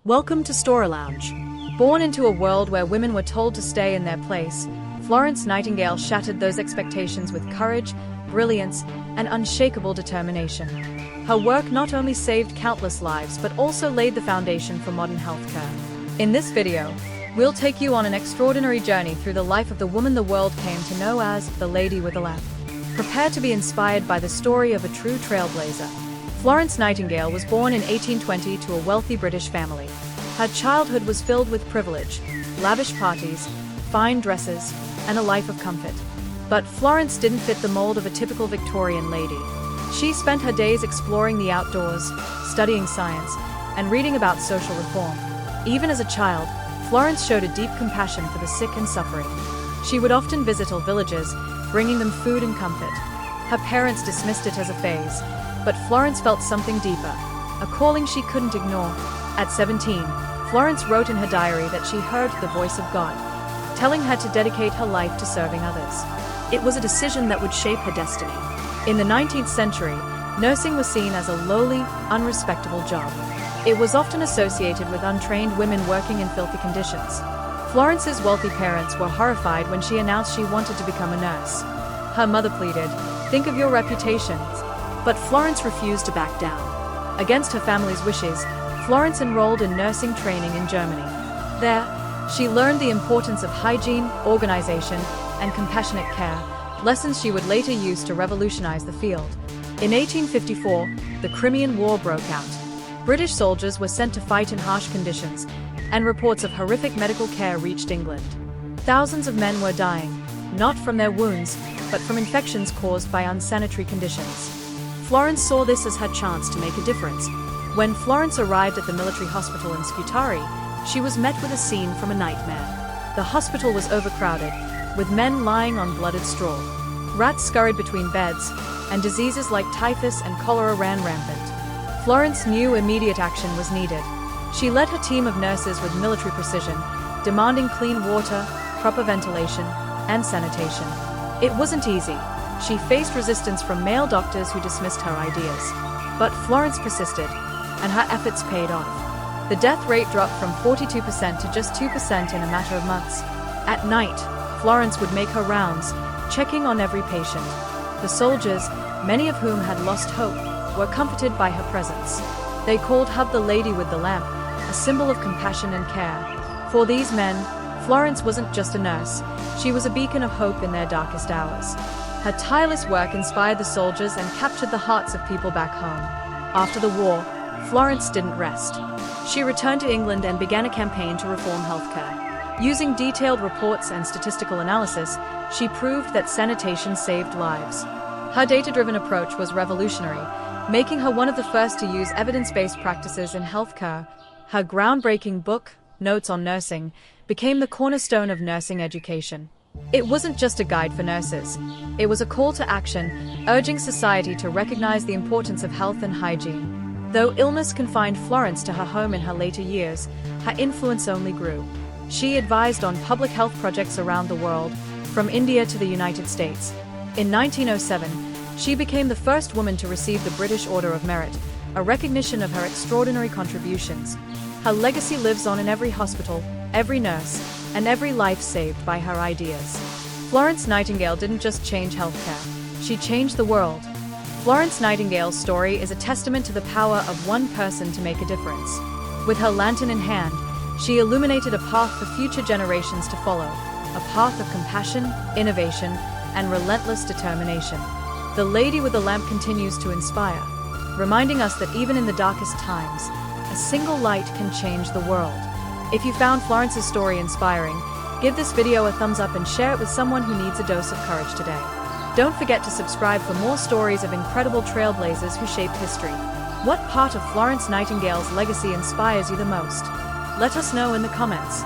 Welcome to Story Lounge. Born into a world where women were told to stay in their place, Florence Nightingale shattered those expectations with courage, brilliance, and unshakable determination. Her work not only saved countless lives but also laid the foundation for modern healthcare. In this video, we'll take you on an extraordinary journey through the life of the woman the world came to know as the Lady with a Lamp. Prepare to be inspired by the story of a true trailblazer. Florence Nightingale was born in 1820 to a wealthy British family. Her childhood was filled with privilege, lavish parties, fine dresses, and a life of comfort. But Florence didn't fit the mold of a typical Victorian lady. She spent her days exploring the outdoors, studying science, and reading about social reform. Even as a child, Florence showed a deep compassion for the sick and suffering. She would often visit all villages, bringing them food and comfort. Her parents dismissed it as a phase, but Florence felt something deeper, a calling she couldn't ignore. At 17, Florence wrote in her diary that she heard the voice of God, telling her to dedicate her life to serving others. It was a decision that would shape her destiny. In the 19th century, nursing was seen as a lowly, unrespectable job. It was often associated with untrained women working in filthy conditions. Florence's wealthy parents were horrified when she announced she wanted to become a nurse. Her mother pleaded, "Think of your reputation." But Florence refused to back down. Against her family's wishes, Florence enrolled in nursing training in Germany. There, she learned the importance of hygiene, organization, and compassionate care, lessons she would later use to revolutionize the field. In 1854, the Crimean War broke out. British soldiers were sent to fight in harsh conditions, and reports of horrific medical care reached England. Thousands of men were dying, not from their wounds, but from infections caused by unsanitary conditions. Florence saw this as her chance to make a difference. When Florence arrived at the military hospital in Scutari, she was met with a scene from a nightmare. The hospital was overcrowded, with men lying on blooded straw. Rats scurried between beds, and diseases like typhus and cholera ran rampant. Florence knew immediate action was needed. She led her team of nurses with military precision, demanding clean water, proper ventilation, and sanitation. It wasn't easy. She faced resistance from male doctors who dismissed her ideas. But Florence persisted, and her efforts paid off. The death rate dropped from 42% to just 2% in a matter of months. At night, Florence would make her rounds, checking on every patient. The soldiers, many of whom had lost hope, were comforted by her presence. They called her the Lady with the Lamp, a symbol of compassion and care. For these men, Florence wasn't just a nurse, she was a beacon of hope in their darkest hours. Her tireless work inspired the soldiers and captured the hearts of people back home. After the war, Florence didn't rest. She returned to England and began a campaign to reform healthcare. Using detailed reports and statistical analysis, she proved that sanitation saved lives. Her data-driven approach was revolutionary, making her one of the first to use evidence-based practices in healthcare. Her groundbreaking book, Notes on Nursing, became the cornerstone of nursing education. It wasn't just a guide for nurses. It was a call to action, urging society to recognize the importance of health and hygiene. Though illness confined Florence to her home in her later years, her influence only grew. She advised on public health projects around the world, from India to the United States. In 1907, she became the first woman to receive the British Order of Merit, a recognition of her extraordinary contributions. Her legacy lives on in every hospital, every nurse, and every life saved by her ideas. Florence Nightingale didn't just change healthcare, she changed the world. Florence Nightingale's story is a testament to the power of one person to make a difference. With her lantern in hand, she illuminated a path for future generations to follow, a path of compassion, innovation, and relentless determination. The Lady with the Lamp continues to inspire, reminding us that even in the darkest times, a single light can change the world. If you found Florence's story inspiring, give this video a thumbs up and share it with someone who needs a dose of courage today. Don't forget to subscribe for more stories of incredible trailblazers who shaped history. What part of Florence Nightingale's legacy inspires you the most? Let us know in the comments.